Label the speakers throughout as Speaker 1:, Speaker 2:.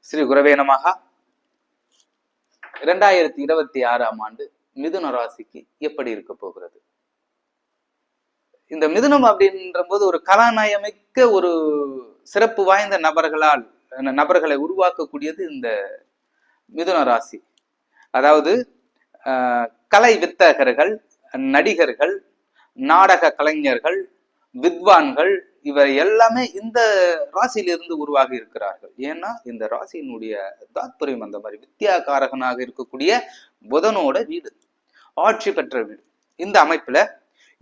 Speaker 1: ஸ்ரீ குரவே நமஹ. 2026ஆம் ஆண்டு மிதுன ராசிக்கு எப்படி இருக்க போகிறது? இந்த மிதுனம் அப்படின்ற போது ஒரு கலாநயமிக்க ஒரு சிறப்பு வாய்ந்த நபர்களை உருவாக்கக்கூடியது இந்த மிதுன ராசி. அதாவது கலை வித்தகர்கள், நடிகர்கள், நாடக கலைஞர்கள், வித்வான்கள், இவர் எல்லாமே இந்த ராசியிலிருந்து உருவாகி இருக்கிறார்கள். ஏன்னா இந்த ராசியினுடைய தாத்பரியம் அந்த மாதிரி. வித்யாகாரகனாக இருக்கக்கூடிய புதனோட வீடு, ஆட்சி பெற்ற வீடு. இந்த அமைப்புல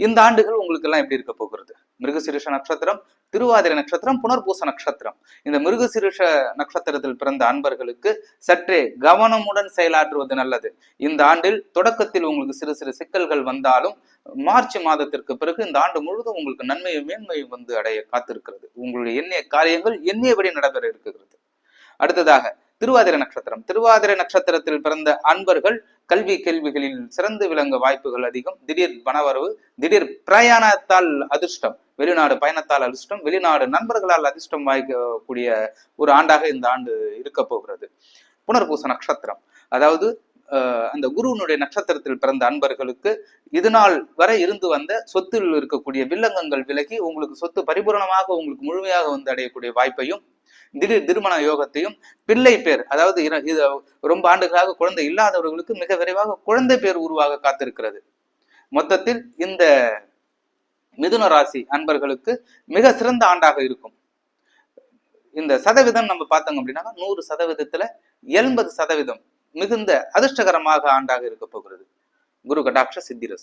Speaker 1: இந்த ஆண்டுகள் உங்களுக்கு எல்லாம் எப்படி இருக்க போகிறது? மிருகசீரிஷ நட்சத்திரம், திருவாதிரை நட்சத்திரம், புனர்பூச நட்சத்திரம். இந்த மிருகசீரிஷ நட்சத்திரத்தில் பிறந்த அன்பர்களுக்கு சற்றே கவனமுடன் செயலாற்றுவது நல்லது. இந்த ஆண்டில் தொடக்கத்தில் உங்களுக்கு சிறு சிறு சிக்கல்கள் வந்தாலும் மார்ச் மாதத்திற்கு பிறகு இந்த ஆண்டு முழுவதும் உங்களுக்கு நன்மையும் மேன்மையும் வந்து அடைய காத்திருக்கிறது. உங்களுடைய எண்ணிய காரியங்கள் எண்ணியபடி நடைபெற இருக்கிறது. அடுத்ததாக திருவாதிரை நட்சத்திரம். திருவாதிரை நட்சத்திரத்தில் பிறந்த அன்பர்கள் கல்வி கேள்விகளில் சிறந்து விளங்க வாய்ப்புகள் அதிகம். திடீர் பணவரவு, திடீர் பிரயாணத்தால் அதிர்ஷ்டம், வெளிநாடு பயணத்தால் அதிர்ஷ்டம், வெளிநாடு நண்பர்களால் அதிர்ஷ்டம் வாய்க்கக்கூடிய ஒரு ஆண்டாக இந்த ஆண்டு இருக்க போகிறது. புனர்பூச நட்சத்திரம், அதாவது அந்த குருவனுடைய நட்சத்திரத்தில் பிறந்த அன்பர்களுக்கு இது நாள் வரை இருந்து வந்த சொத்தில் இருக்கக்கூடிய வில்லங்கங்கள் விலகி உங்களுக்கு சொத்து பரிபூரணமாக உங்களுக்கு முழுமையாக வந்து அடையக்கூடிய வாய்ப்பையும், திடீர் திருமண யோகத்தையும், பிள்ளை பேர், அதாவது இது ரொம்ப ஆண்டுகளாக குழந்தை இல்லாதவர்களுக்கு மிக விரைவாக குழந்தை பேர் உருவாக காத்திருக்கிறது. மொத்தத்தில் இந்த மிதுன ராசி அன்பர்களுக்கு மிக சிறந்த ஆண்டாக இருக்கும். இந்த சதவீதம் நம்ம பார்த்தோம் அப்படின்னா 100%த்துல 80% மிகுந்த அதிர்ஷ்டகரமாக ஆண்டாக இருக்க போகிறது. குரு கடாட்ச சித்திரஸ்.